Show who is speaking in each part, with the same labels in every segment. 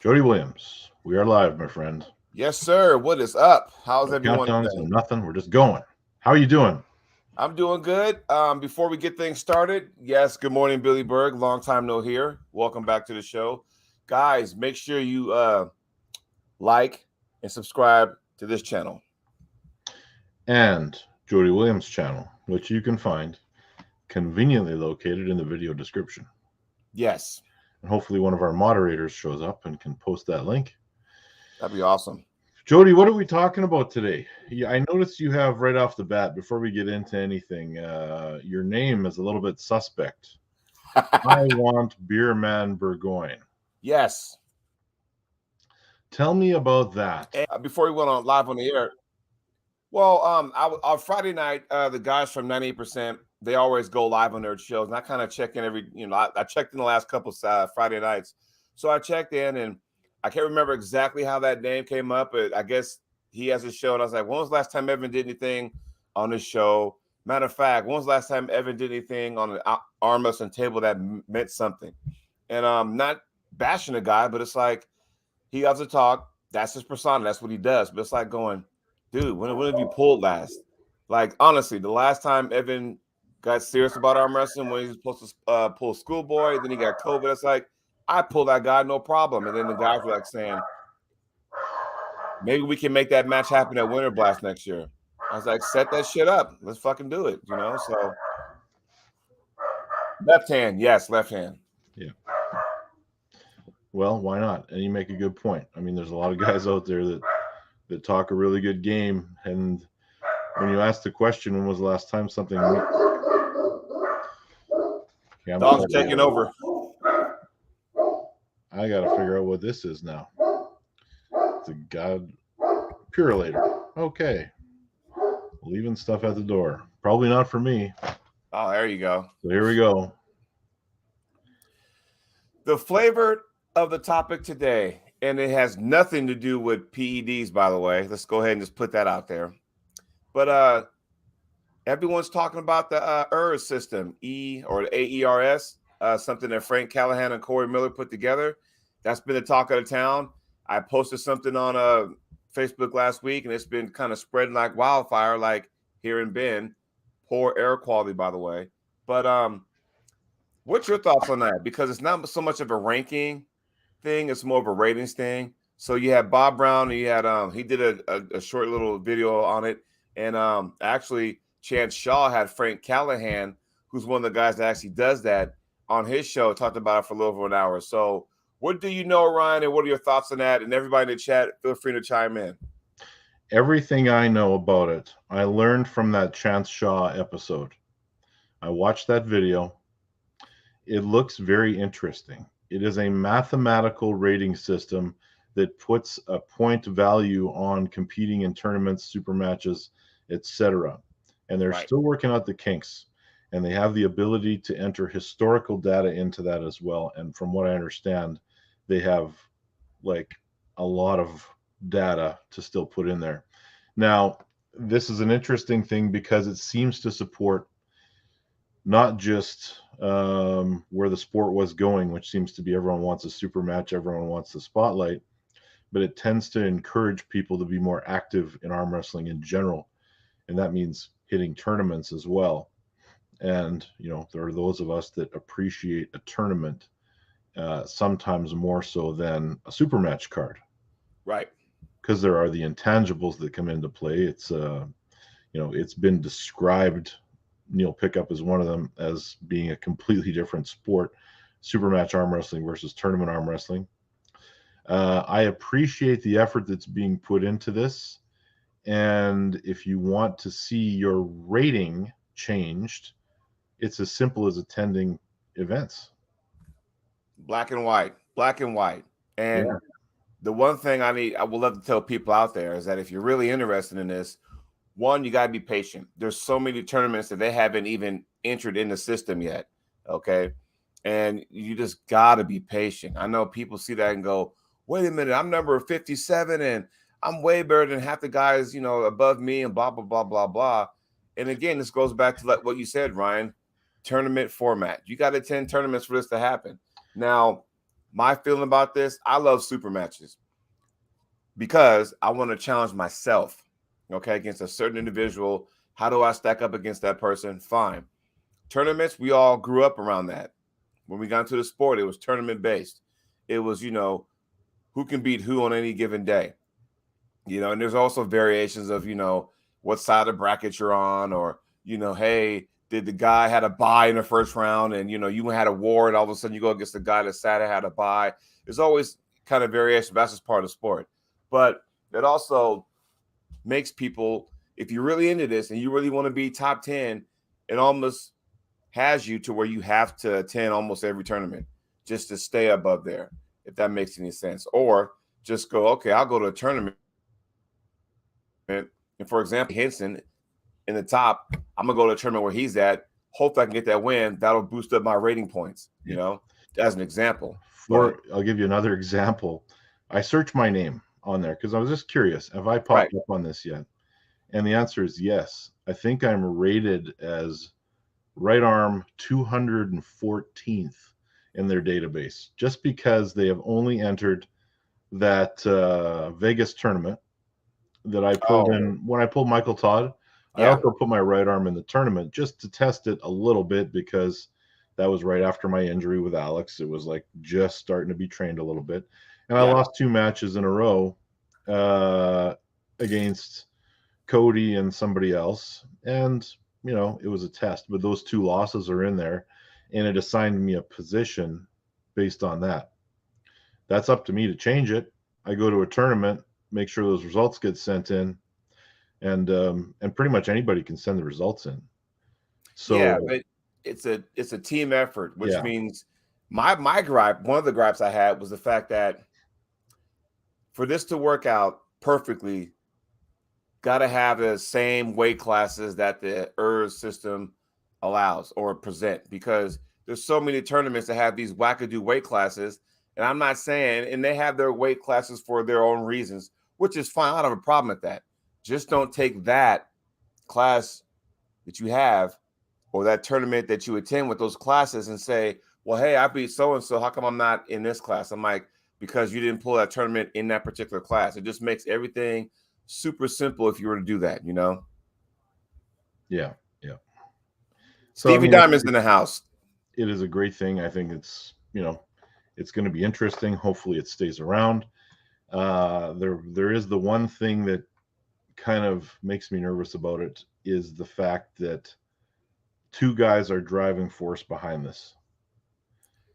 Speaker 1: Jody Williams, we are live, my friend.
Speaker 2: Yes, sir. What is up? How's
Speaker 1: No
Speaker 2: everyone
Speaker 1: countdowns,
Speaker 2: today?
Speaker 1: no nothing. We're just going. How are you doing?
Speaker 2: I'm doing good. Before we get things started, yes, good morning, Billy Berg. Long time no here. Welcome back to the show. Guys, make sure you like and subscribe to this channel.
Speaker 1: And Jody Williams' channel, which you can find conveniently located in the video description.
Speaker 2: Yes.
Speaker 1: And hopefully one of our moderators shows up and can post that link.
Speaker 2: That'd be awesome.
Speaker 1: Jody, what are we talking about today? Yeah, I noticed you have right off the bat, before we get into anything, your name is a little bit suspect. I want Beerman Burgoyne.
Speaker 2: Yes.
Speaker 1: Tell me about that.
Speaker 2: And before we went on live on the air, well, on Friday night, the guys from 98%, they always go live on their shows, and I kind of check in every, I checked in the last couple of Friday nights, so I checked in, and I can't remember exactly how that name came up, but I guess he has a show, and I was like, when was the last time Evan did anything on this show? Matter of fact, when was the last time Evan did anything on an arm wrestling table that meant something? And not bashing the guy, but it's like he loves to talk. That's his persona. That's what he does. But it's like going, dude, when have you pulled last? Like, honestly, the last time Evan got serious about arm wrestling when he was supposed to pull Schoolboy, then he got COVID. It's like, I pulled that guy, no problem. And then the guys were like saying, maybe we can make that match happen at Winter Blast next year. I was like, set that shit up. Let's fucking do it, So left hand, yes, left hand.
Speaker 1: Yeah. Well, why not? And you make a good point. I mean, there's a lot of guys out there that talk a really good game, and when you ask the question, when was the last time something?
Speaker 2: Dog's taking over.
Speaker 1: I got to figure out what this is now. It's a God Purelator. Okay. Leaving stuff at the door. Probably not for me.
Speaker 2: Oh, there you go.
Speaker 1: So here we go.
Speaker 2: The flavor of the topic today, and it has nothing to do with PEDs, by the way. Let's go ahead and just put that out there. But everyone's talking about the ERS system, or the AERS, something that Frank Callahan and Corey Miller put together. That's been the talk of the town. I posted something on Facebook last week, and it's been kind of spreading like wildfire, like here in Bend. Poor air quality, by the way. But what's your thoughts on that? Because it's not so much of a ranking thing; it's more of a ratings thing. So you had Bob Brown, and you had he did a short little video on it, and actually Chance Shaw had Frank Callahan, who's one of the guys that actually does that, on his show, talked about it for a little over an hour. So what do you know, Ryan, and what are your thoughts on that? And everybody in the chat, feel free to chime in.
Speaker 1: Everything I know about it, I learned from that Chance Shaw episode. I watched that video. It looks very interesting. It is a mathematical rating system that puts a point value on competing in tournaments, super matches, etc. And they're still working out the kinks. And they have the ability to enter historical data into that as well. And from what I understand, they have like a lot of data to still put in there. Now, this is an interesting thing because it seems to support not just where the sport was going, which seems to be everyone wants a super match, everyone wants the spotlight, but it tends to encourage people to be more active in arm wrestling in general. And that means hitting tournaments as well. And, there are those of us that appreciate a tournament sometimes more so than a super match card.
Speaker 2: Right.
Speaker 1: Because there are the intangibles that come into play. It's, it's been described, Neil Pickup is one of them, as being a completely different sport, super match arm wrestling versus tournament arm wrestling. I appreciate the effort that's being put into this. And if you want to see your rating changed, it's as simple as attending events.
Speaker 2: Black and white. And the one thing I would love to tell people out there is that if you're really interested in this, one, you got to be patient. There's so many tournaments that they haven't even entered in the system yet. Okay. And you just got to be patient. I know people see that and go, wait a minute, I'm number 57 and I'm way better than half the guys, above me and blah, blah, blah, blah, blah. And again, this goes back to what you said, Ryan, tournament format. You got to attend tournaments for this to happen. Now, my feeling about this, I love super matches because I want to challenge myself, okay, against a certain individual. How do I stack up against that person? Fine. Tournaments, we all grew up around that. When we got into the sport, it was tournament based. It was, who can beat who on any given day. And there's also variations of, what side of bracket you're on, or, hey, did the guy had a bye in the first round and, you had a war and all of a sudden you go against the guy that Saturday had a bye. There's always kind of variation. That's just part of the sport. But it also makes people, if you're really into this and you really want to be top 10, it almost has you to where you have to attend almost every tournament just to stay above there, if that makes any sense. Or just go, okay, I'll go to a tournament. And for example, Henson in the top, I'm going to go to a tournament where he's at. Hopefully I can get that win. That'll boost up my rating points, as an example.
Speaker 1: I'll give you another example. I searched my name on there because I was just curious. Have I popped up on this yet? And the answer is yes. I think I'm rated as right arm 214th in their database, just because they have only entered that Vegas tournament that I pulled in when I pulled Michael Todd. I also put my right arm in the tournament just to test it a little bit, because that was right after my injury with Alex. It was like just starting to be trained a little bit. And I lost 2 matches in a row against Cody and somebody else. And, it was a test, but those 2 losses are in there, and it assigned me a position based on that. That's up to me to change it. I go to a tournament, make sure those results get sent in, and pretty much anybody can send the results in. So
Speaker 2: but it's a team effort, which means my gripe, one of the gripes I had was the fact that for this to work out perfectly, got to have the same weight classes that the ERS system allows or present, because there's so many tournaments that have these wackadoo weight classes. And I'm not saying, and they have their weight classes for their own reasons, which is fine. I don't have a problem with that. Just don't take that class that you have or that tournament that you attend with those classes and say, well, hey, I beat so-and-so. How come I'm not in this class? I'm like, because you didn't pull that tournament in that particular class. It just makes everything super simple if you were to do that,
Speaker 1: Yeah.
Speaker 2: So, Stevie Diamond's in the house.
Speaker 1: It is a great thing. I think it's, it's going to be interesting. Hopefully it stays around. There is the one thing that kind of makes me nervous about it, is the fact that 2 guys are driving force behind this.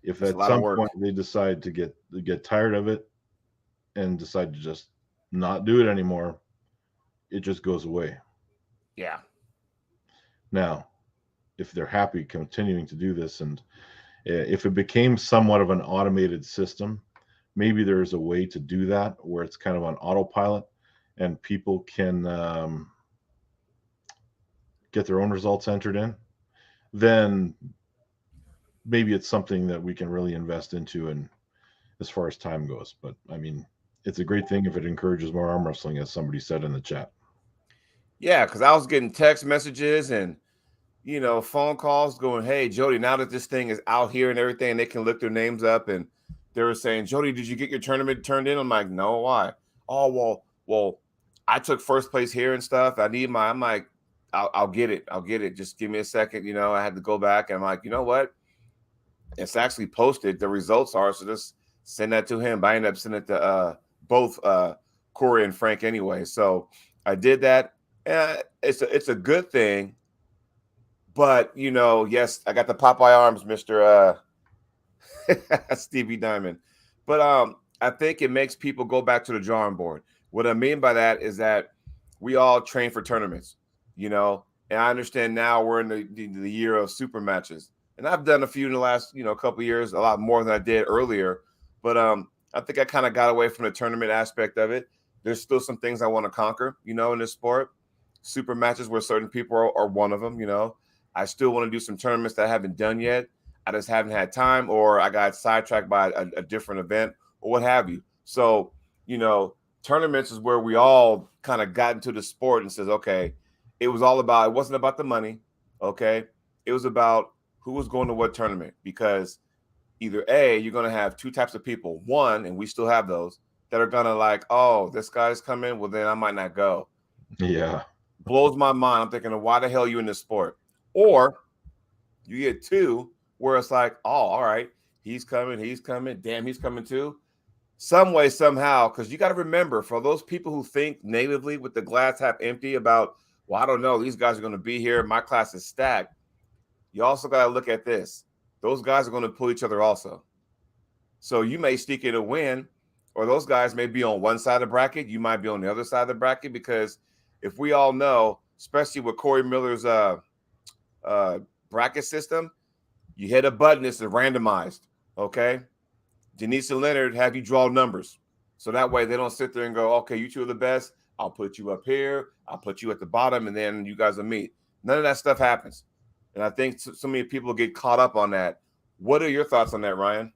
Speaker 1: If at some point they decide to get tired of it and decide to just not do it anymore, it just goes away.
Speaker 2: Yeah.
Speaker 1: Now, if they're happy continuing to do this, and if it became somewhat of an automated system, maybe there's a way to do that where it's kind of on autopilot and people can get their own results entered in, then maybe it's something that we can really invest into, and as far as time goes. But I mean, it's a great thing if it encourages more arm wrestling, as somebody said in the chat.
Speaker 2: Yeah, because I was getting text messages and phone calls going, hey, Jody, now that this thing is out here and everything, they can look their names up, and they were saying, Jody, did you get your tournament turned in? I'm like, no, why? Oh, well, I took first place here and stuff. I need I'm like, I'll get it. I'll get it. Just give me a second. I had to go back, and I'm like, you know what? It's actually posted. The results are, so just send that to him. But I ended up sending it to both Corey and Frank anyway. So I did that. It's a good thing. But, yes, I got the Popeye arms, Mr. Stevie Diamond. But I think it makes people go back to the drawing board. What I mean by that is that we all train for tournaments, and I understand now we're in the year of super matches. And I've done a few in the last, couple of years, a lot more than I did earlier. But I think I kind of got away from the tournament aspect of it. There's still some things I want to conquer, in this sport. Super matches where certain people are one of them, I still want to do some tournaments that I haven't done yet. I just haven't had time, or I got sidetracked by a different event or what have you. So, tournaments is where we all kind of got into the sport and says, okay, it wasn't about the money. Okay. It was about who was going to what tournament, because either A, you're going to have two types of people. One, and we still have those, that are going to like, oh, this guy's coming. Well, then I might not go.
Speaker 1: Yeah.
Speaker 2: Blows my mind. I'm thinking, why the hell are you in this sport? Or you get two where it's like, oh, all right, he's coming. Damn, he's coming too. Some way, somehow, because you got to remember, for those people who think natively with the glass half empty about, well, I don't know, these guys are going to be here. My class is stacked. You also got to look at this. Those guys are going to pull each other also. So you may sneak in a win, or those guys may be on one side of the bracket. You might be on the other side of the bracket, because if we all know, especially with Corey Miller's bracket system, you hit a button, it's randomized, okay? Denise and Leonard have you draw numbers. So that way they don't sit there and go, okay, you two are the best. I'll put you up here. I'll put you at the bottom, and then you guys will meet. None of that stuff happens. And I think so many people get caught up on that. What are your thoughts on that, Ryan?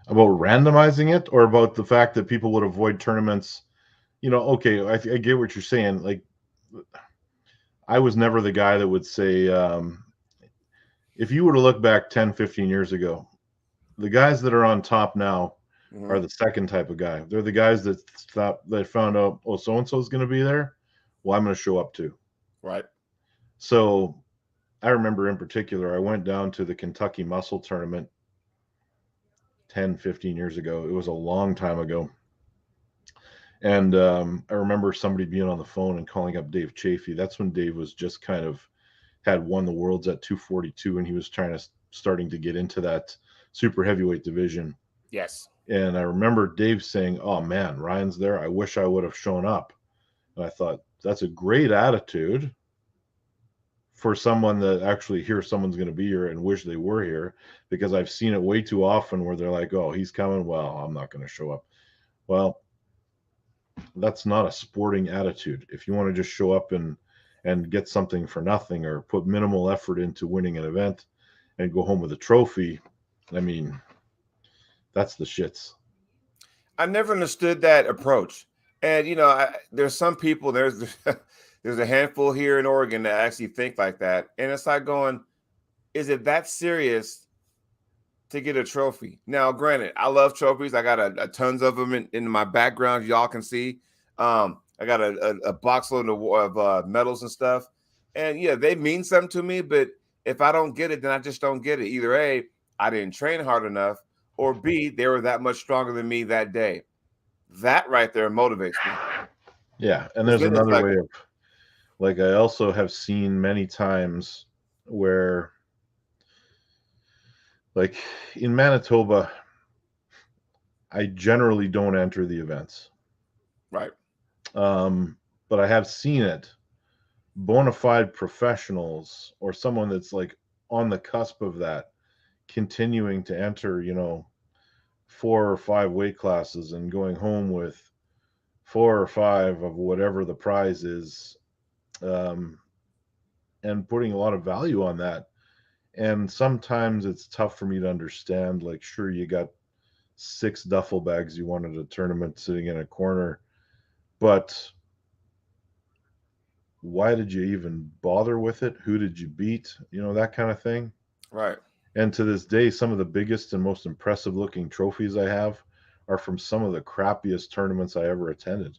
Speaker 1: About randomizing it, or about the fact that people would avoid tournaments? Okay, I get what you're saying. Like, I was never the guy that would say, if you were to look back 10, 15 years ago, the guys that are on top now are the second type of guy. They're the guys that found out, oh, so-and-so is going to be there. Well, I'm going to show up too.
Speaker 2: Right.
Speaker 1: So I remember in particular, I went down to the Kentucky Muscle Tournament 10, 15 years ago. It was a long time ago. And I remember somebody being on the phone and calling up Dave Chafee. That's when Dave was just kind of had won the worlds at 242, and he was starting to get into that super heavyweight division.
Speaker 2: Yes.
Speaker 1: And I remember Dave saying, oh man, Ryan's there. I wish I would have shown up. And I thought, that's a great attitude for someone that actually hears someone's going to be here and wish they were here, because I've seen it way too often where they're like, oh, he's coming. Well, I'm not going to show up. Well, that's not a sporting attitude. If you want to just show up and get something for nothing, or put minimal effort into winning an event and go home with a trophy, I mean, that's the shits.
Speaker 2: I never understood that approach. And, there's some people, there's a handful here in Oregon that actually think like that. And it's like going, is it that serious to get a trophy? Now, granted, I love trophies. I got a tons of them in my background. Y'all can see. I got a box load of medals and stuff. And yeah, they mean something to me. But if I don't get it, then I just don't get it. Either A, I didn't train hard enough, or B, they were that much stronger than me that day. That right there motivates me.
Speaker 1: Yeah. And there's another way of, like, I also have seen many times where, like in Manitoba, I generally don't enter the events.
Speaker 2: Right.
Speaker 1: But I have seen it. Bona fide professionals, or someone that's like on the cusp of that, continuing to enter, 4 or 5 weight classes and going home with 4 or 5 of whatever the prize is, and putting a lot of value on that. And sometimes it's tough for me to understand. Like, sure, you got 6 duffel bags you won at a tournament sitting in a corner, but why did you even bother with it? Who did you beat? That kind of thing.
Speaker 2: Right.
Speaker 1: And to this day, some of the biggest and most impressive looking trophies I have are from some of the crappiest tournaments I ever attended.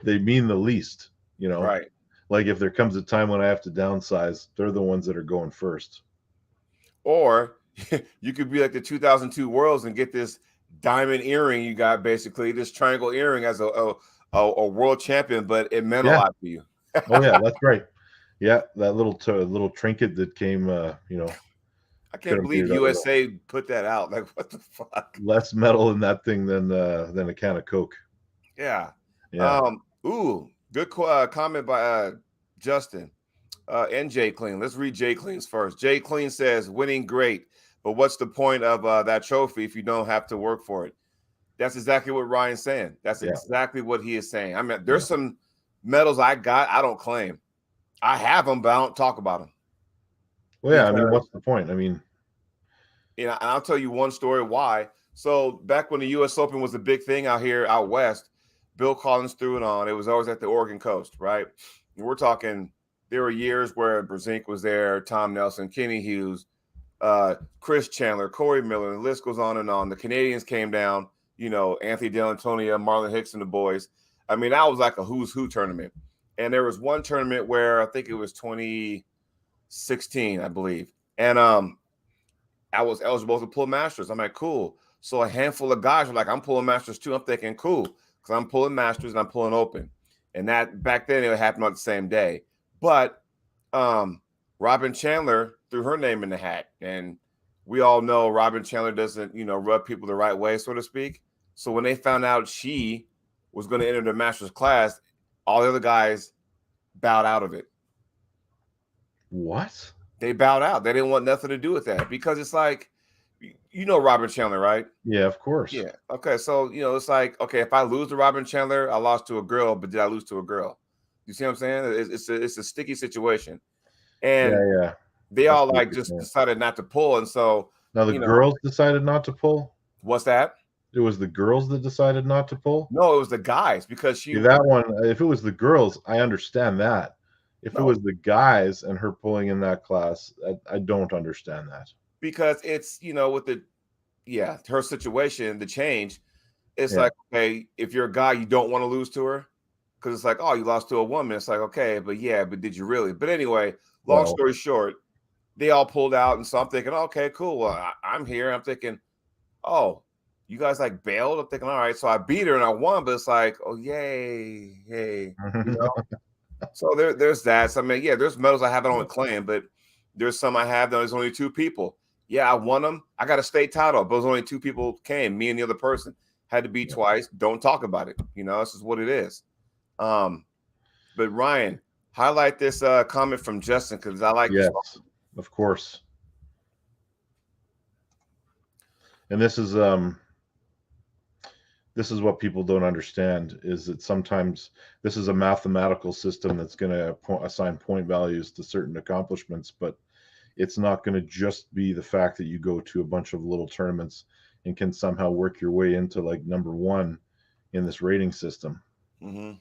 Speaker 1: They mean the least,
Speaker 2: Right.
Speaker 1: Like, if there comes a time when I have to downsize, they're the ones that are going first.
Speaker 2: Or you could be like the 2002 Worlds and get this diamond earring. You got basically this triangle earring as a world champion, but it meant a lot to you.
Speaker 1: Oh yeah, that's right. Yeah, that little trinket that came,
Speaker 2: I can't believe USA put that out. Like, what the fuck?
Speaker 1: Less metal in that thing than a can of Coke.
Speaker 2: Yeah.
Speaker 1: Yeah.
Speaker 2: Ooh, good comment by Justin and Jay Clean. Let's read Jay Clean's first. Jay Clean says, winning great, but what's the point of that trophy if you don't have to work for it? That's exactly what Ryan's saying. That's exactly what he is saying. I mean, there's some medals I got I don't claim. I have them, but I don't talk about them.
Speaker 1: Well, yeah, I mean, what's the point? I mean,
Speaker 2: and I'll tell you one story why. So back when the U.S. Open was a big thing out here out west, Bill Collins threw it on. It was always at the Oregon coast, right? And we're talking, there were years where Brzezinski was there, Tom Nelson, Kenny Hughes. Chris Chandler, Corey Miller, and the list goes on and on. The Canadians came down, Anthony D'Antonio, Marlon Hicks, and the boys. I mean, that was like a who's who tournament. And there was one tournament where I think it was 2016, I believe. And I was eligible to pull Masters. I'm like, cool. So a handful of guys were like, I'm pulling Masters too. I'm thinking, cool, because I'm pulling Masters and I'm pulling Open. And that back then it happened on the same day. But Robin Chandler threw her name in the hat. And we all know Robin Chandler doesn't, rub people the right way, so to speak. So when they found out she was going to enter the Masters class, all the other guys bowed out of it.
Speaker 1: What?
Speaker 2: They bowed out. They didn't want nothing to do with that because it's like, Robin Chandler, right?
Speaker 1: Yeah, of course.
Speaker 2: Yeah. Okay. So, it's like, okay, if I lose to Robin Chandler, I lost to a girl, but did I lose to a girl? You see what I'm saying? It's a sticky situation. And
Speaker 1: yeah.
Speaker 2: they all like just decided not to pull. And so
Speaker 1: now the girls decided not to pull.
Speaker 2: What's that?
Speaker 1: It was the girls that decided not to pull?
Speaker 2: No, it was the guys because
Speaker 1: that one, if it was the girls, I understand that. If it was the guys and her pulling in that class, I don't understand that.
Speaker 2: Because it's, with her situation, the change, it's like, okay, if you're a guy, you don't want to lose to her because it's like, oh, you lost to a woman. It's like, okay, but did you really? But anyway, long story short, they all pulled out. And so I'm thinking, okay, cool. Well, I'm here. I'm thinking, oh, you guys like bailed? I'm thinking, all right. So I beat her and I won, but it's like, oh, yay, hey, So there's that. So I mean, there's medals I haven't only claimed, but there's some I have that there's only two people. Yeah, I won them. I got a state title, but there's only two people came, me and the other person. Had to beat twice. Don't talk about it. This is what it is. But Ryan, highlight this comment from Justin because I like
Speaker 1: this. Of course. And this is what people don't understand is that sometimes this is a mathematical system that's going to assign point values to certain accomplishments, but it's not going to just be the fact that you go to a bunch of little tournaments and can somehow work your way into like number one in this rating system.
Speaker 2: Mm-hmm.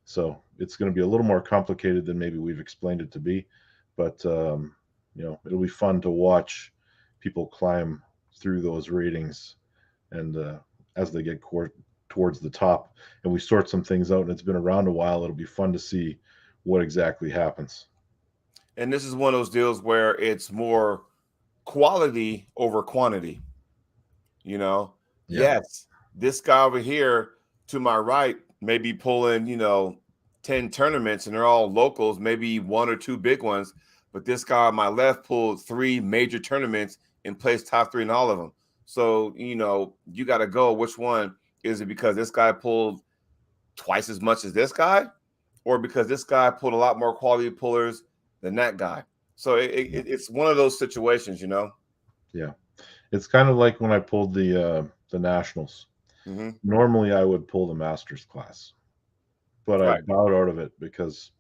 Speaker 1: So it's going to be a little more complicated than maybe we've explained it to be, but it'll be fun to watch people climb through those ratings and as they get towards the top and we sort some things out and it's been around a while, it'll be fun to see what exactly happens.
Speaker 2: And this is one of those deals where it's more quality over quantity. Yes, this guy over here to my right may be pulling, 10 tournaments and they're all locals, maybe one or two big ones. But this guy on my left pulled 3 major tournaments and placed top 3 in all of them. So, you got to go. Which one is it? Because this guy pulled twice as much as this guy, or because this guy pulled a lot more quality pullers than that guy? So it's one of those situations,
Speaker 1: Yeah, it's kind of like when I pulled the Nationals.
Speaker 2: Mm-hmm.
Speaker 1: Normally, I would pull the Masters class, but I bowed out of it because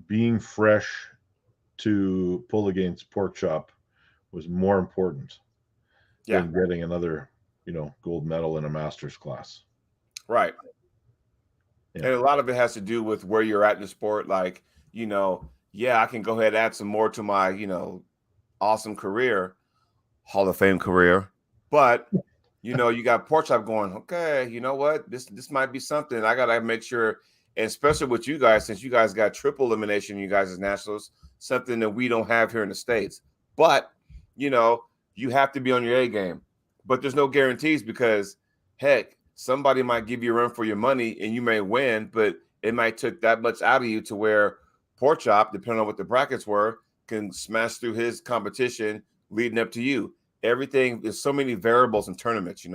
Speaker 1: being fresh to pull against Pork Chop was more important than getting another, gold medal in a Masters class.
Speaker 2: Right. Yeah. And a lot of it has to do with where you're at in the sport. Like, I can go ahead and add some more to my, awesome career, Hall of Fame career. But, you got Pork Chop going, okay, you know what? This might be something. I got to make sure, and especially with you guys, since you guys got triple elimination, you guys as Nationals, something that we don't have here in the States. But, you have to be on your A game. But there's no guarantees because, heck, somebody might give you a run for your money and you may win, but it might take that much out of you to where Pork Chop, depending on what the brackets were, can smash through his competition leading up to you. Everything, there's so many variables in tournaments,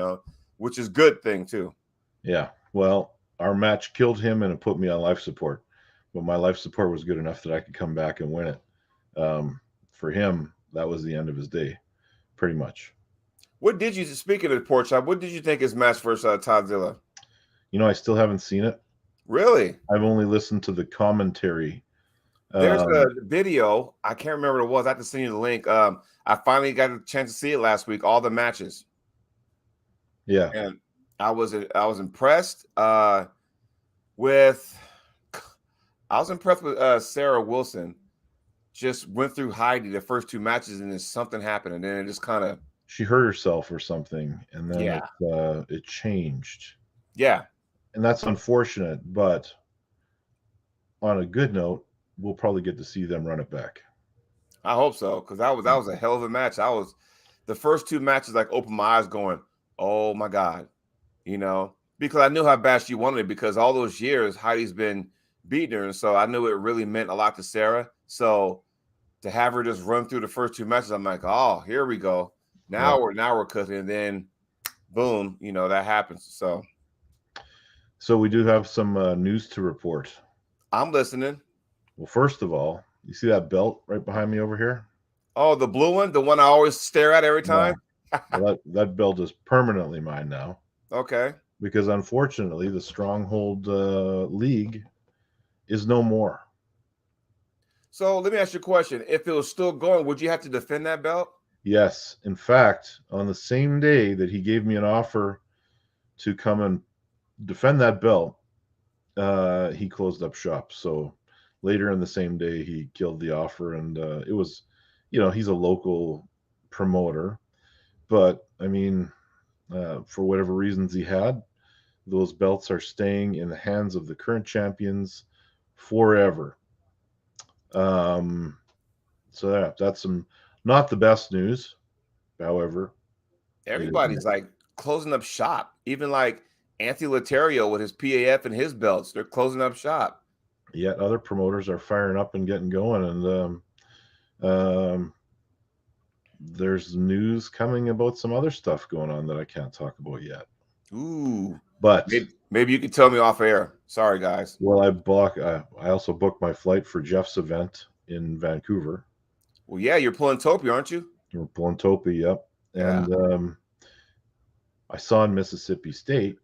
Speaker 2: which is a good thing too.
Speaker 1: Yeah. Well, our match killed him and it put me on life support, but my life support was good enough that I could come back and win it. For him, that was the end of his day, pretty much.
Speaker 2: Speaking of Pork Chop, what did you think his match versus Todzilla?
Speaker 1: I still haven't seen it.
Speaker 2: Really?
Speaker 1: I've only listened to the commentary.
Speaker 2: There's a video. I can't remember what it was. I have to send you the link. I finally got a chance to see it last week, all the matches.
Speaker 1: Yeah.
Speaker 2: And I was impressed with Sarah Wilson. just went through Heidi the first 2 matches, and then something happened, and then it just kind of
Speaker 1: She hurt herself or something, and then
Speaker 2: yeah,
Speaker 1: it changed,
Speaker 2: yeah.
Speaker 1: and that's unfortunate. But on a good note, we'll probably get to see them run it back.
Speaker 2: I hope so, because that was a hell of a match. I was the first 2 matches like opened my eyes, going, "Oh my god," because I knew how bad she wanted it. Because all those years Heidi's been beating her, and so I knew it really meant a lot to Sarah. So to have her just run through the first 2 matches, I'm like, "Oh, here we go.
Speaker 1: Yeah.
Speaker 2: Now we're cooking." And then boom, that happens.
Speaker 1: So we do have some news to report.
Speaker 2: I'm listening.
Speaker 1: Well, first of all, you see that belt right behind me over here?
Speaker 2: Oh, the blue one, the one I always stare at every
Speaker 1: Yeah.
Speaker 2: time.
Speaker 1: Well, that belt is permanently mine now,
Speaker 2: Okay.
Speaker 1: because unfortunately the Stronghold League is no more.
Speaker 2: So let me ask you a question. If it was still going, would you have to defend that belt?
Speaker 1: Yes, in fact, on the same day that he gave me an offer to come and defend that belt, he closed up shop. So later in the same day, he killed the offer, and it was, he's a local promoter, but I mean, for whatever reasons he had, those belts are staying in the hands of the current champions forever. So that's some not the best news. However,
Speaker 2: Everybody's like closing up shop. Even like Anthony Laterio with his PAF and his belts, they're closing up shop.
Speaker 1: yet other promoters are firing up and getting going, and there's news coming about some other stuff going on that I can't talk about yet.
Speaker 2: Ooh,
Speaker 1: But
Speaker 2: maybe you can tell me off air. Sorry, guys.
Speaker 1: well, I also booked my flight for Jeff's event in Vancouver.
Speaker 2: Well, yeah, you're pulling Topi, aren't you?
Speaker 1: We're pulling Topi, yep.
Speaker 2: Yeah.
Speaker 1: And I saw in Mississippi State,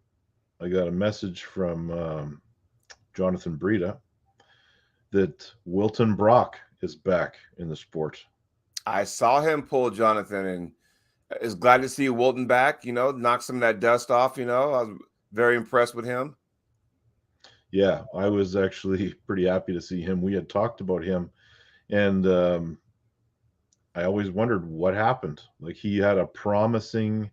Speaker 1: I got a message from Jonathan Brita that Wilton Brock is back in the sport.
Speaker 2: I saw him pull Jonathan, and is glad to see Wilton back. Knock some of that dust off. I was very impressed with him.
Speaker 1: Yeah, I was actually pretty happy to see him. We had talked about him, and I always wondered what happened. Like, he had a promising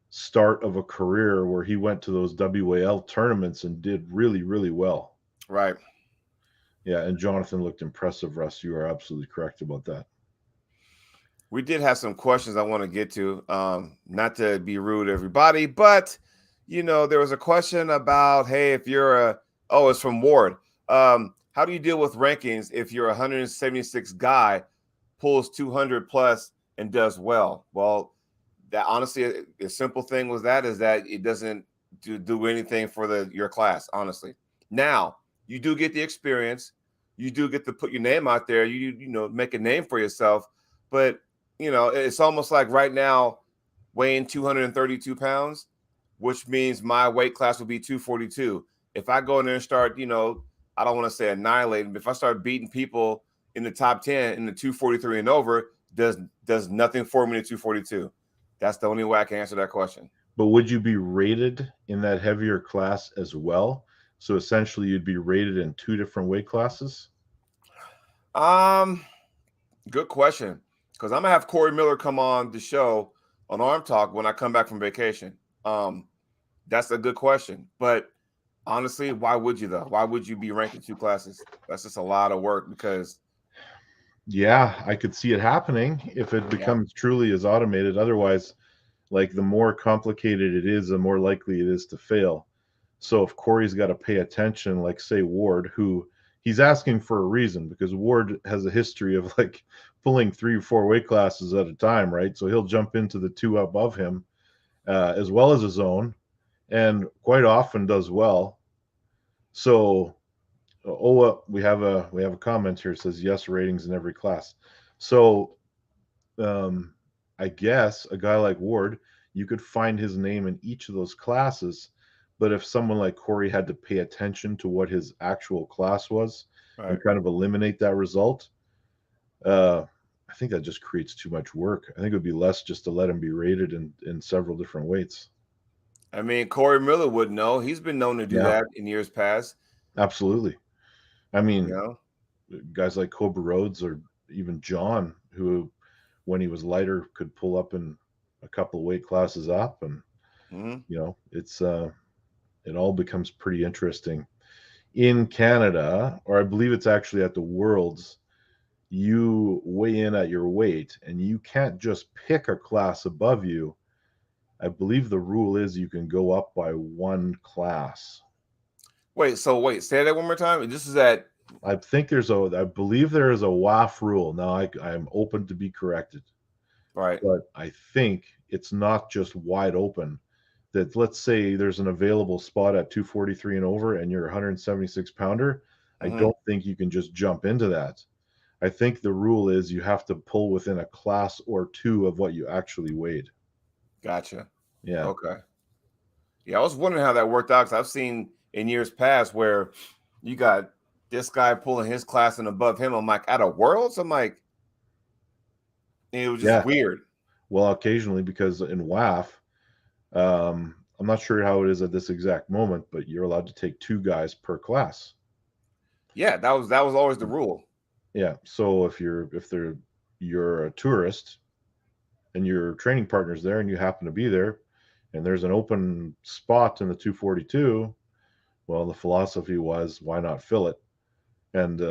Speaker 1: start of a career where he went to those WAL tournaments and did really, really well.
Speaker 2: Right.
Speaker 1: Yeah, and Jonathan looked impressive, Russ. You are absolutely correct about that.
Speaker 2: We did have some questions I want to get to. Not to be rude to everybody, but there was a question about, hey, if you're it's from Ward. How do you deal with rankings if you're 176 guy, pulls 200 plus and does well? Well, that honestly, a simple thing is that it doesn't do anything for your class, honestly. Now, you do get the experience. You do get to put your name out there. You make a name for yourself. But, it's almost like right now, weighing 232 pounds, which means my weight class will be 242. If I go in there and start, I don't want to say annihilating, but if I start beating people in the top 10 in the 243 and over, does nothing for me to 242. That's the only way I can answer that question.
Speaker 1: But would you be rated in that heavier class as well? So essentially, you'd be rated in 2 different weight classes?
Speaker 2: Good question. Because I'm gonna have Corey Miller come on the show on Arm Talk when I come back from vacation. That's a good question. But honestly, why would you though? Why would you be ranked in 2 classes? That's just a lot of work because
Speaker 1: Yeah, I could see it happening if it becomes truly as automated. Otherwise, like, the more complicated it is, the more likely it is to fail. So if Corey's got to pay attention, like, say, Ward, who he's asking for a reason, because Ward has a history of like pulling 3 or 4 weight classes at a time, right? So he'll jump into the 2 above him, as well as his own, and quite often does well. So we have a comment here. It says yes, ratings in every class. So I guess a guy like Ward, you could find his name in each of those classes. But if someone like Corey had to pay attention to what his actual class was,
Speaker 2: right,
Speaker 1: and kind of eliminate that result, I think that just creates too much work. I think it would be less just to let him be rated in several different weights.
Speaker 2: I mean, Corey Miller would know. He's been known to do that in years past.
Speaker 1: Absolutely. I mean, guys like Cobra Rhodes or even John, who when he was lighter could pull up in a couple of weight classes up, and it's it all becomes pretty interesting. In Canada, or I believe it's actually at the Worlds, you weigh in at your weight and you can't just pick a class above you. I believe the rule is you can go up by one class.
Speaker 2: Wait, say that one more time. This is at.
Speaker 1: I believe there is a WAF rule. Now I'm open to be corrected.
Speaker 2: Right.
Speaker 1: But I think it's not just wide open. That let's say there's an available spot at 243 and over and you're a 176 pounder. I don't think you can just jump into that. I think the rule is you have to pull within a class or two of what you actually weighed.
Speaker 2: Gotcha.
Speaker 1: Yeah.
Speaker 2: Okay. Yeah, I was wondering how that worked out, because I've seen in years past where you got this guy pulling his class and above him. I'm like, at a Worlds? I'm like, it was just weird.
Speaker 1: Well, occasionally, because in WAF, I'm not sure how it is at this exact moment, but you're allowed to take two guys per class.
Speaker 2: Yeah, that was always the rule.
Speaker 1: Yeah. So if you're a tourist and your training partner's there and you happen to be there and there's an open spot in the 242, well, the philosophy was, why not fill it? And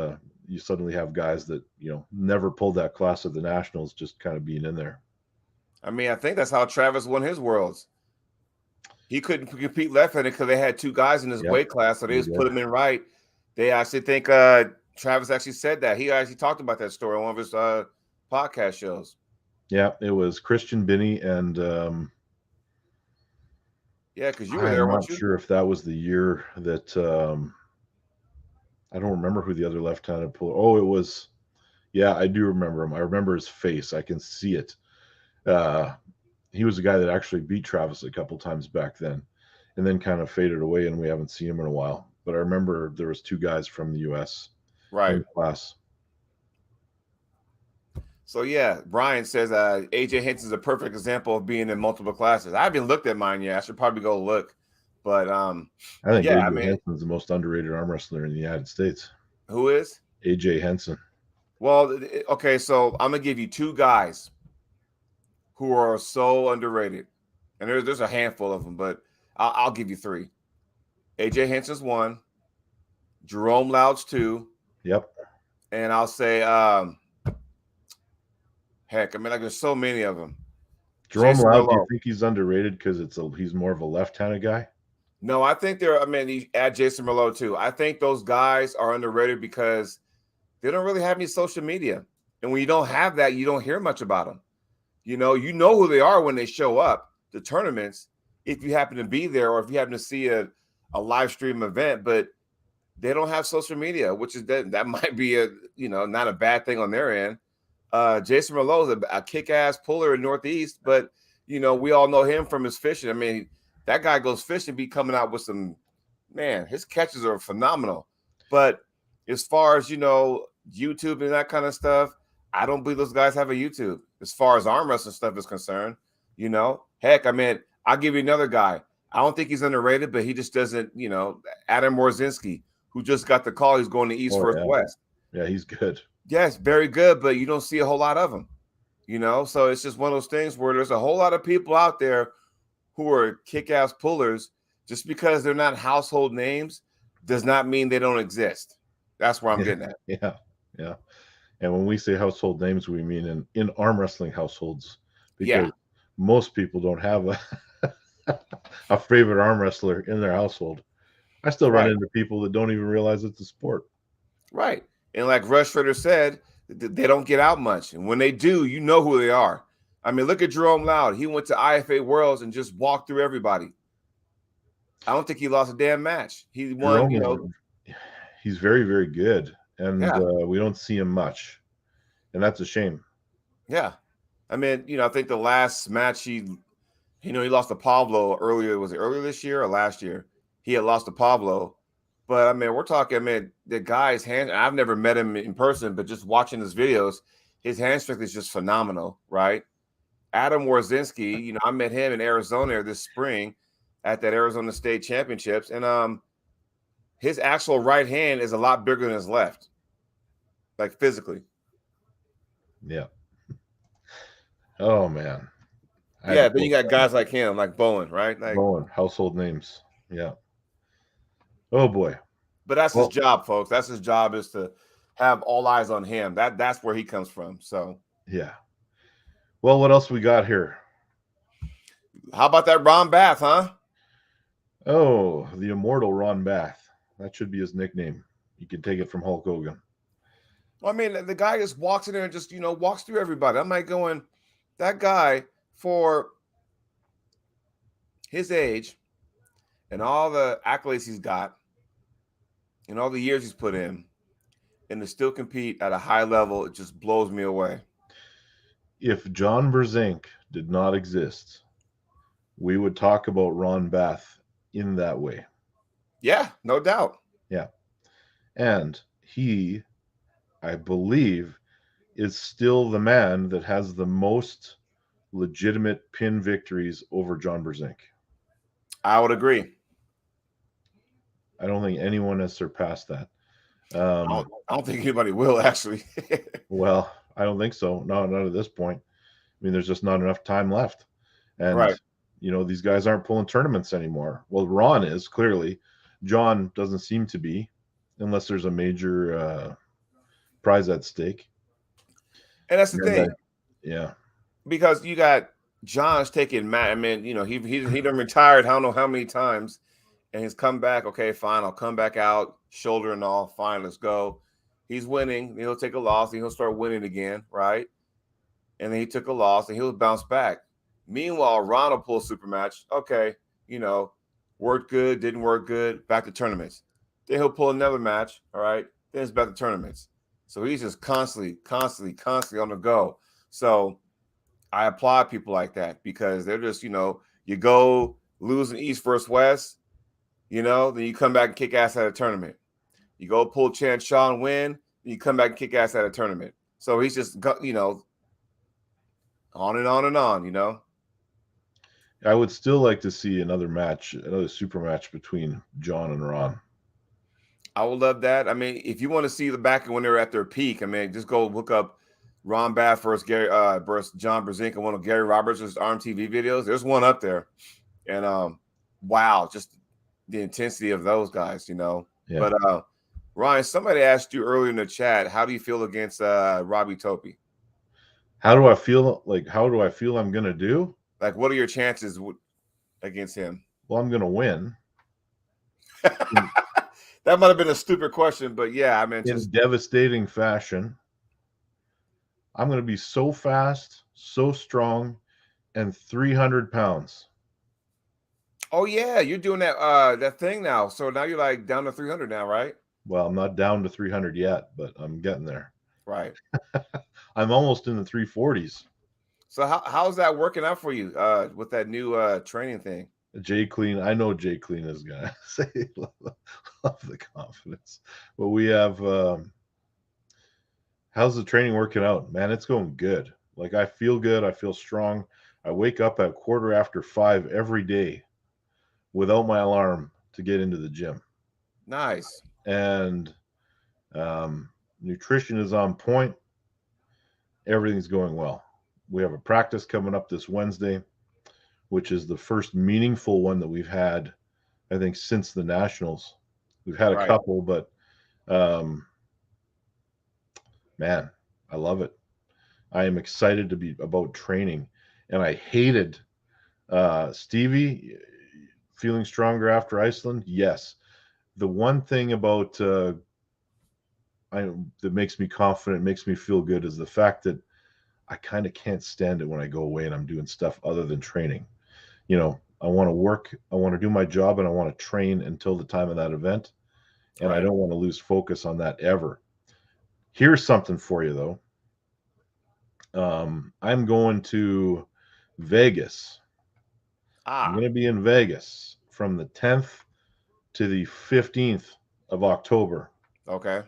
Speaker 1: you suddenly have guys that, never pulled that class at the Nationals just kind of being in there.
Speaker 2: I mean, I think that's how Travis won his Worlds. He couldn't compete left-handed because they had two guys in his weight class, so they just put him in right. They actually think Travis actually said that. He actually talked about that story on one of his podcast shows.
Speaker 1: Yeah, it was Christian Binney and
Speaker 2: yeah, because you were there, weren't you?
Speaker 1: I'm not sure if that was the year that I don't remember who the other left-handed puller. Oh, it was. Yeah, I do remember him. I remember his face. I can see it. He was the guy that actually beat Travis a couple times back then, and then kind of faded away, and we haven't seen him in a while. But I remember there was two guys from the U.S. in the class.
Speaker 2: So yeah, Brian says AJ Henson's a perfect example of being in multiple classes. I haven't looked at mine yet. I should probably go look. But
Speaker 1: I think AJ Henson's the most underrated arm wrestler in the United States.
Speaker 2: Who is?
Speaker 1: AJ Henson.
Speaker 2: Well, okay, so I'm gonna give you two guys who are so underrated, and there's a handful of them, but I'll give you three. AJ Henson's one, Jerome Loud's two.
Speaker 1: Yep.
Speaker 2: And I'll say, heck, I mean, like, there's so many of them.
Speaker 1: Jerome Loud, do you think he's underrated because he's more of a left-handed guy?
Speaker 2: No, I think you add Jason Merlot too. I think those guys are underrated because they don't really have any social media. And when you don't have that, you don't hear much about them. You know who they are when they show up to tournaments, if you happen to be there or if you happen to see a live stream event, but they don't have social media, which is that might be not a bad thing on their end. Jason Merlot is a kick-ass puller in Northeast, but we all know him from his fishing. I mean, that guy goes fishing, be coming out with some, man, his catches are phenomenal. But as far as YouTube and that kind of stuff, I don't believe those guys have a YouTube as far as arm wrestling stuff is concerned. Heck, I mean, I'll give you another guy. I don't think he's underrated, but he just doesn't, Adam Warzinski, who just got the call. He's going to East First West.
Speaker 1: Yeah, he's good.
Speaker 2: Yes, very good, but you don't see a whole lot of them, So it's just one of those things where there's a whole lot of people out there who are kick-ass pullers. Just because they're not household names does not mean they don't exist. That's where I'm getting at.
Speaker 1: Yeah. And when we say household names, we mean in arm wrestling households, because most people don't have a favorite arm wrestler in their household. I still run into people that don't even realize it's a sport.
Speaker 2: Right. And like Rush Schroeder said, they don't get out much. And when they do, you know who they are. I mean, look at Jerome Loud. He went to IFA Worlds and just walked through everybody. I don't think he lost a damn match. He won,
Speaker 1: He's very, very good. And we don't see him much. And that's a shame.
Speaker 2: Yeah. I mean, I think the last match he lost to Pablo earlier. Was it earlier this year or last year? He had lost to Pablo. But, I mean, we're talking, the guy's hand, I've never met him in person, but just watching his videos, his hand strength is just phenomenal, right? Adam Warzinski, I met him in Arizona this spring at that Arizona State Championships, and his actual right hand is a lot bigger than his left. like physically.
Speaker 1: Yeah. Oh man.
Speaker 2: Yeah, then you got guys like him, like Bowen, right? Like
Speaker 1: Bowen, household names. Yeah. Oh boy.
Speaker 2: but that's his
Speaker 1: Well,
Speaker 2: job, folks. That's his job, is to have all eyes on him. That's where he comes from. So
Speaker 1: yeah. Well, what else we got here?
Speaker 2: how about that Ron Bath, huh?
Speaker 1: Oh, the immortal Ron Bath. That should be his nickname. You can take it from Hulk Hogan.
Speaker 2: Well, I mean, the guy just walks in there and just, walks through everybody. I'm like going, that guy, for his age and all the accolades he's got and all the years he's put in, and to still compete at a high level, it just blows me away.
Speaker 1: If John Brzenk did not exist, we would talk about Ron Bath in that way.
Speaker 2: Yeah, no doubt.
Speaker 1: Yeah. And he, I believe, is still the man that has the most legitimate pin victories over John Brzenk.
Speaker 2: I would agree.
Speaker 1: I don't think anyone has surpassed that.
Speaker 2: I don't think anybody will, actually.
Speaker 1: Well, I don't think so. Not at this point. I mean, there's just not enough time left. And,
Speaker 2: Right.
Speaker 1: These guys aren't pulling tournaments anymore. Well, Ron is, clearly. John doesn't seem to be, unless there's a major prize at stake.
Speaker 2: And that's the thing.
Speaker 1: Yeah.
Speaker 2: Because you got John's taking Matt. I mean, he done retired, I don't know how many times, and he's come back. Okay, fine, I'll come back out, shoulder and all. Fine, let's go. He's winning. He'll take a loss, and he'll start winning again, right? And then he took a loss, and he'll bounce back. Meanwhile, Ron will pull a super match. Okay, worked good, didn't work good, back to tournaments. Then he'll pull another match. All right, then it's back to tournaments. So he's just constantly on the go. So I applaud people like that, because they're just, you go losing East versus West, then you come back and kick ass at a tournament. You go pull Chan Shaw and win, then you come back and kick ass at a tournament. So he's just, on and on and on,
Speaker 1: I would still like to see another super match between John and Ron.
Speaker 2: I would love that. I mean, if you want to see the back when they were at their peak, I mean, just go look up Ron Bath versus John Brzenk in one of Gary Roberts' RMTV videos. There's one up there, and wow, just the intensity of those guys,
Speaker 1: Yeah.
Speaker 2: But Ryan, somebody asked you earlier in the chat, how do you feel against Robbie Topi?
Speaker 1: How do I feel? How do I feel I'm gonna do?
Speaker 2: Like, what are your chances against him?
Speaker 1: Well, I'm gonna win.
Speaker 2: That might have been a stupid question, but yeah, I mean,
Speaker 1: in devastating fashion. I'm going to be so fast, so strong, and 300 pounds.
Speaker 2: Oh yeah, you're doing that thing now. So now you're like down to 300 now, right?
Speaker 1: Well, I'm not down to 300 yet, but I'm getting there.
Speaker 2: Right.
Speaker 1: I'm almost in the 340s.
Speaker 2: So how's that working out for you with that new training thing?
Speaker 1: Jay Clean, I know Jay Clean is gonna say love the confidence, but we have. How's the training working out, man? It's going good. Like, I feel good. I feel strong. I wake up at 5:15 every day without my alarm to get into the gym.
Speaker 2: Nice.
Speaker 1: And nutrition is on point. Everything's going well. We have a practice coming up this Wednesday, which is the first meaningful one that we've had, I think, since the Nationals. We've had a couple, but man, I love it. I am excited to be about training. And I hated Stevie feeling stronger after Iceland. Yes. The one thing about that makes me confident, makes me feel good, is the fact that I kind of can't stand it when I go away and I'm doing stuff other than training. I want to work, I want to do my job, and I want to train until the time of that event. And I don't want to lose focus on that ever. Here's something for you, though. I'm going to Vegas. I'm going to be in Vegas from the 10th to the 15th of October.
Speaker 2: Okay.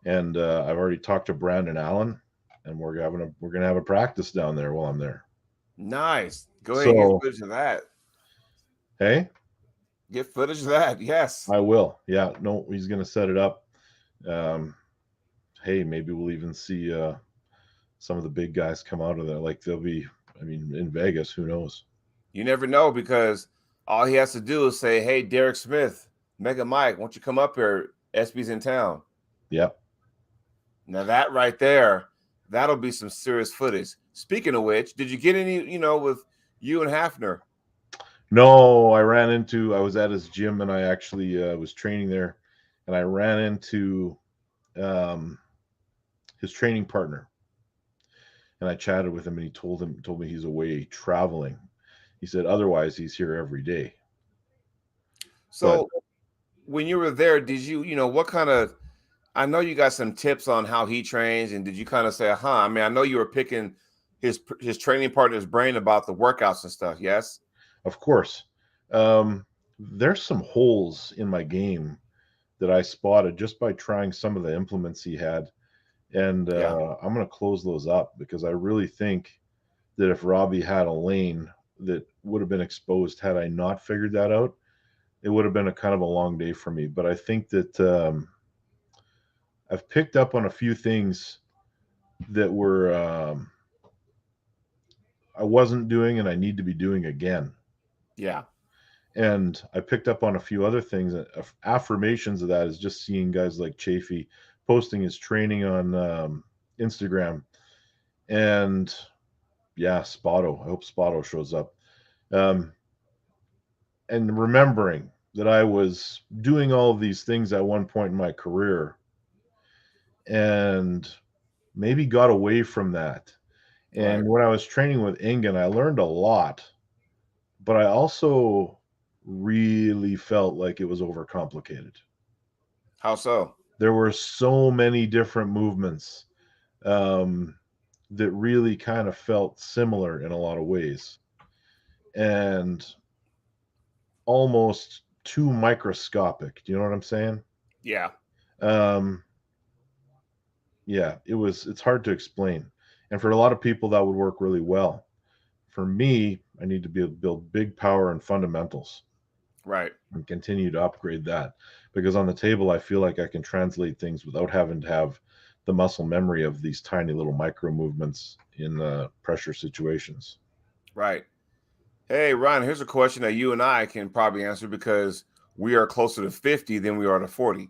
Speaker 1: And I've already talked to Brandon Allen, and we're gonna have a practice down there while I'm there.
Speaker 2: Nice. Go ahead and get footage of that.
Speaker 1: Hey?
Speaker 2: Get footage of that. Yes.
Speaker 1: I will. Yeah. No, he's gonna set it up. hey, maybe we'll even see some of the big guys come out of there. Like they'll be, I mean, in Vegas, who knows?
Speaker 2: You never know, because all he has to do is say, "Hey, Derek Smith, Mega Mike, won't you come up here? Espey's in town."
Speaker 1: Yep.
Speaker 2: Now that right there, that'll be some serious footage. Speaking of which, did you get any, with you and Hafner?
Speaker 1: No, I was at his gym and I actually was training there, and I ran into um, his training partner, and I chatted with him, and he told me he's away traveling. He said otherwise he's here every day. But
Speaker 2: So when you were there, did you, what kind of, I know you got some tips on how he trains, and did you kind of say, huh? I mean, I know you were picking his training partner's brain about the workouts and stuff. Yes.
Speaker 1: of course, there's some holes in my game that I spotted just by trying some of the implements he had, and
Speaker 2: Yeah.
Speaker 1: I'm going to close those up because I really think that if Robbie had a lane that would have been exposed had I not figured that out, it would have been a kind of a long day for me. But I think that I've picked up on a few things that were I wasn't doing and I need to be doing again.
Speaker 2: Yeah.
Speaker 1: And I picked up on a few other things. Affirmations of that is just seeing guys like Chafee posting his training on Instagram. And yeah, Spotto. I hope Spotto shows up. Um, and remembering that I was doing all of these things at one point in my career and maybe got away from that.
Speaker 2: Right.
Speaker 1: And when I was training with Ingen, I learned a lot, but I also really felt like it was overcomplicated.
Speaker 2: How so?
Speaker 1: There were so many different movements um, that really kind of felt similar in a lot of ways and almost too microscopic. Do you know what I'm saying?
Speaker 2: Yeah.
Speaker 1: Um, yeah, it's hard to explain. And for a lot of people, that would work really well. For me, I need to be able to build big power and fundamentals
Speaker 2: Right.
Speaker 1: and continue to upgrade that because on the table I feel like I can translate things without having to have the muscle memory of these tiny little micro movements in pressure situations.
Speaker 2: Right. Hey, Ron, here's a question that you and I can probably answer because we are closer to 50 than we are to 40.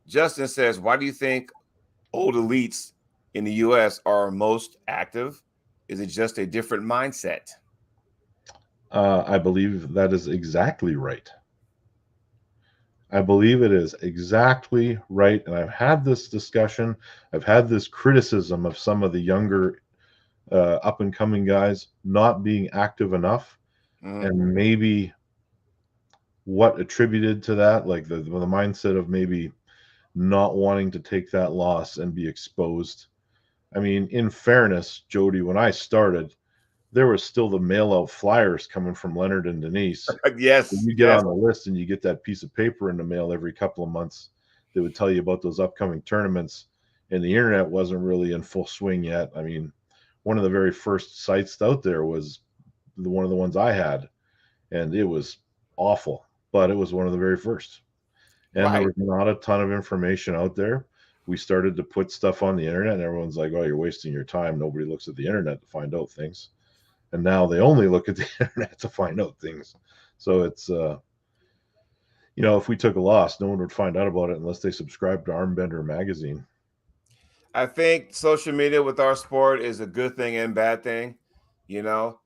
Speaker 2: Justin says, why do you think old elites in the US are most active? Is it just a different mindset?
Speaker 1: I believe that is exactly right. I believe it is exactly right. And I've had this discussion, I've had this criticism of some of the younger up and coming guys not being active enough.
Speaker 2: Mm-hmm.
Speaker 1: And maybe what attributed to that, like the mindset of maybe not wanting to take that loss and be exposed. I mean, in fairness, Jody, when I started, there was still the mail out flyers coming from Leonard and Denise. When
Speaker 2: Yes.
Speaker 1: you get
Speaker 2: Yes.
Speaker 1: on the list and you get that piece of paper in the mail every couple of months that would tell you about those upcoming tournaments, and the internet wasn't really in full swing yet. I mean, one of the very first sites out there was one of the ones I had, and it was awful, but it was one of the very first. And there
Speaker 2: Right.
Speaker 1: was not a ton of information out there. We started to put stuff on the internet, and everyone's like, "Oh, you're wasting your time. Nobody looks at the internet to find out things." And now they only look at the internet to find out things. So it's if we took a loss, no one would find out about it unless they subscribed to Armbender magazine.
Speaker 2: I think social media with our sport is a good thing and bad thing. You know,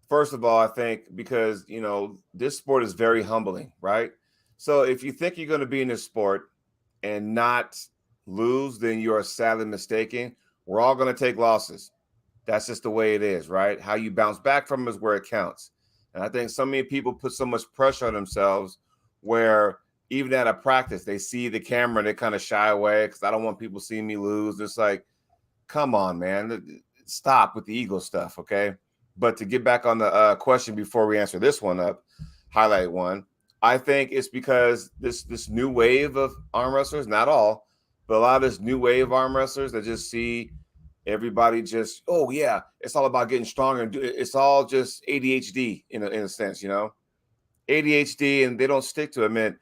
Speaker 2: First of all, I think because, this sport is very humbling, right? So if you think you're going to be in this sport and not lose, then you are sadly mistaken. We're all going to take losses. That's just the way it is, right? How you bounce back from is where it counts. And I think so many people put so much pressure on themselves where even at a practice, they see the camera and they kind of shy away because I don't want people seeing me lose. It's like, come on, man, stop with the ego stuff, okay? But to get back on the question before we answer this one up, highlight one, I think it's because this new wave of arm wrestlers, not all, but a lot of this new wave of arm wrestlers that just see everybody just, oh yeah, it's all about getting stronger. It's all just ADHD in a sense, ADHD, and they don't stick to it. Man,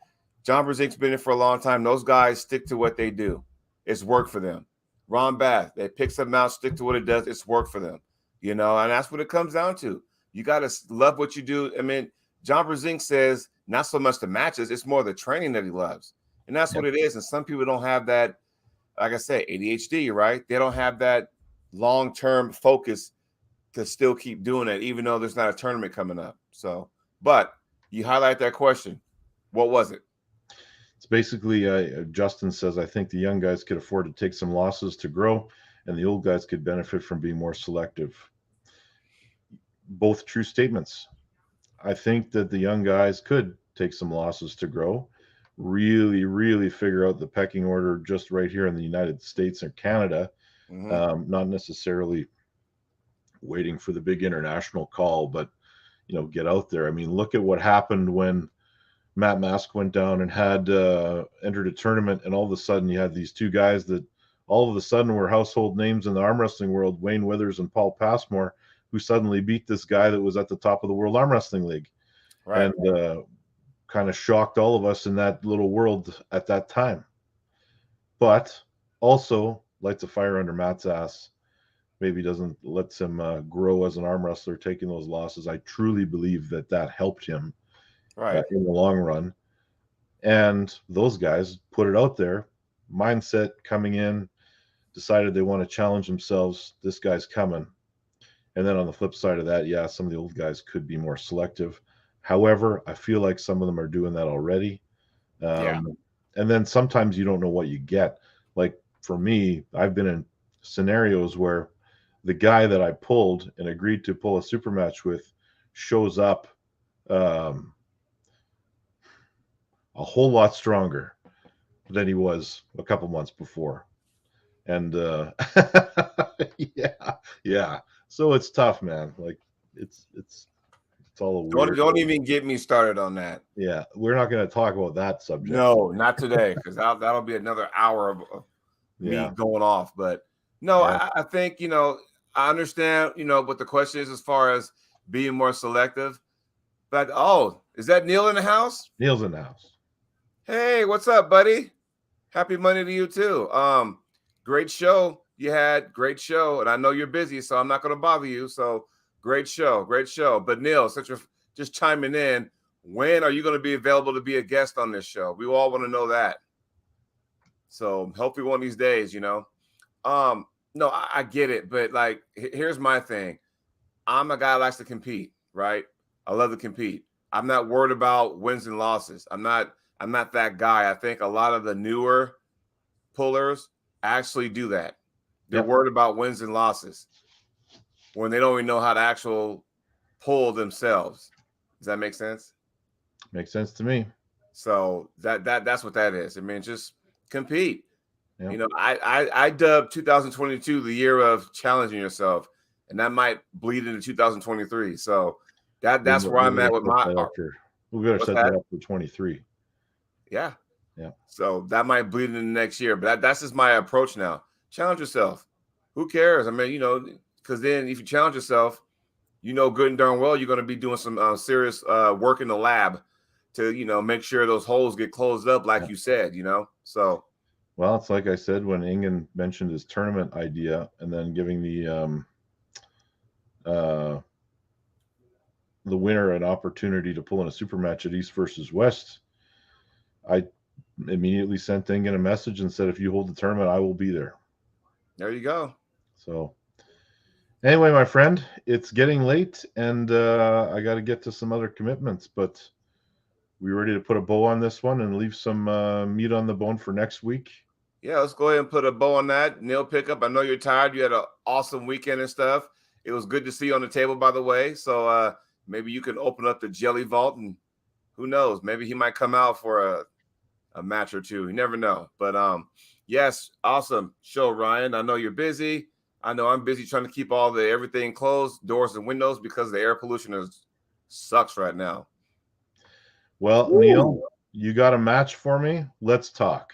Speaker 2: John Brzezink's been in for a long time. Those guys stick to what they do. It's work for them. Ron Bath, they pick something out, stick to what it does. It's worked for them, and that's what it comes down to. You got to love what you do. I mean, John Brzezinski says not so much the matches, it's more the training that he loves. And that's what it is. And some people don't have that, like I said, ADHD, right? They don't have that long-term focus to still keep doing it, even though there's not a tournament coming up. So, but you highlight that question. What was it?
Speaker 1: It's basically, Justin says, I think the young guys could afford to take some losses to grow, and the old guys could benefit from being more selective. Both true statements. I think that the young guys could take some losses to grow, really, really figure out the pecking order just right here in the United States or Canada, not necessarily waiting for the big international call, but, get out there. I mean, look at what happened when Matt Mask went down and had entered a tournament, and all of a sudden you had these two guys that all of a sudden were household names in the arm wrestling world, Wayne Withers and Paul Passmore, who suddenly beat this guy that was at the top of the World Arm Wrestling League. Right. And kind of shocked all of us in that little world at that time. But also lights a fire under Matt's ass. Maybe doesn't lets him grow as an arm wrestler, taking those losses. I truly believe that helped him in the long run. And those guys put it out there. Mindset coming in, decided they want to challenge themselves. This guy's coming. And then on the flip side of that, yeah, some of the old guys could be more selective. However, I feel like some of them are doing that already. And then sometimes you don't know what you get. Like for me, I've been in scenarios where the guy that I pulled and agreed to pull a super match with shows up a whole lot stronger than he was a couple months before. And yeah. So it's tough, man. Like it's all a weird.
Speaker 2: Don't even get me started on that.
Speaker 1: Yeah, we're not going to talk about that subject.
Speaker 2: No, not today, because that'll be another hour of me going off. But no, I think I understand what the question is as far as being more selective. But is that Neil in the house?
Speaker 1: Neil's in the house.
Speaker 2: Hey, what's up, buddy? Happy Monday to you too. Great show. You had great show, and I know you're busy, so I'm not going to bother you. So great show. But Neil, since you're just chiming in, when are you going to be available to be a guest on this show? We all want to know that. So hopefully one of these days, No, I get it, but like, here's my thing. I'm a guy that likes to compete, right? I love to compete. I'm not worried about wins and losses. I'm not that guy. I think a lot of the newer pullers actually do that. They're worried about wins and losses when they don't even know how to actual pull themselves. Does that make sense?
Speaker 1: Makes sense to me.
Speaker 2: So that's what that is. I mean, just compete. Yep. I dubbed 2022 the year of challenging yourself, and that might bleed into 2023. So that's where I'm at with my.
Speaker 1: We better set that up for 23.
Speaker 2: Yeah. So that might bleed into next year, but that's just my approach now. Challenge yourself. Who cares? I mean, because then if you challenge yourself, good and darn well you're going to be doing some serious work in the lab to make sure those holes get closed up, like you said. So.
Speaker 1: Well, it's like I said when Ingen mentioned his tournament idea, and then giving the winner an opportunity to pull in a super match at East versus West. I immediately sent Ingen a message and said, if you hold the tournament, I will be there.
Speaker 2: There you go.
Speaker 1: So anyway, my friend, it's getting late, and I got to get to some other commitments, but we ready to put a bow on this one and leave some meat on the bone for next week?
Speaker 2: Yeah, let's go ahead and put a bow on that. Neil Pickup, I know you're tired. You had an awesome weekend and stuff. It was good to see you on the table, by the way. So maybe you can open up the Jelly Vault, and who knows? Maybe he might come out for a match or two. You never know. But yes, awesome show, Ryan. I know you're busy. I know I'm busy trying to keep everything closed, doors and windows, because the air pollution sucks right now.
Speaker 1: Well, Neil, you got a match for me? Let's talk.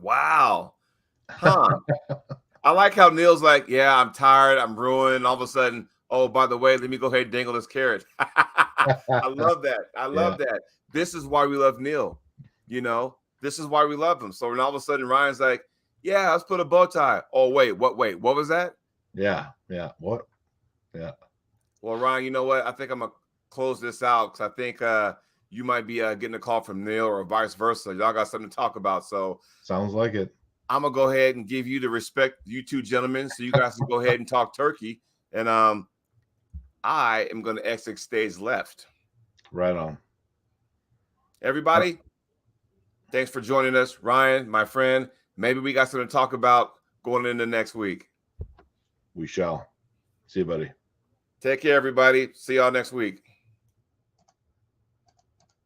Speaker 2: Wow. Huh. I like how Neil's like, yeah, I'm tired. I'm ruined. All of a sudden, oh, by the way, let me go ahead and dangle this carrot. I love that. I love that. This is why we love Neil. This is why we love him. So when all of a sudden Ryan's like, Yeah, let's put a bow tie. Oh, wait, what was that?
Speaker 1: Yeah. What? Yeah.
Speaker 2: Well, Ryan, you know what? I think I'm gonna close this out because I think you might be getting a call from Neil or vice versa. Y'all got something to talk about. So
Speaker 1: Sounds like it.
Speaker 2: I'm gonna go ahead and give you the respect, you two gentlemen, so you guys can go ahead and talk turkey. And I am gonna exit stage left.
Speaker 1: Right on.
Speaker 2: Everybody, thanks for joining us. Ryan, my friend, maybe we got something to talk about going into next week.
Speaker 1: We shall. See you, buddy.
Speaker 2: Take care, everybody. See y'all next week.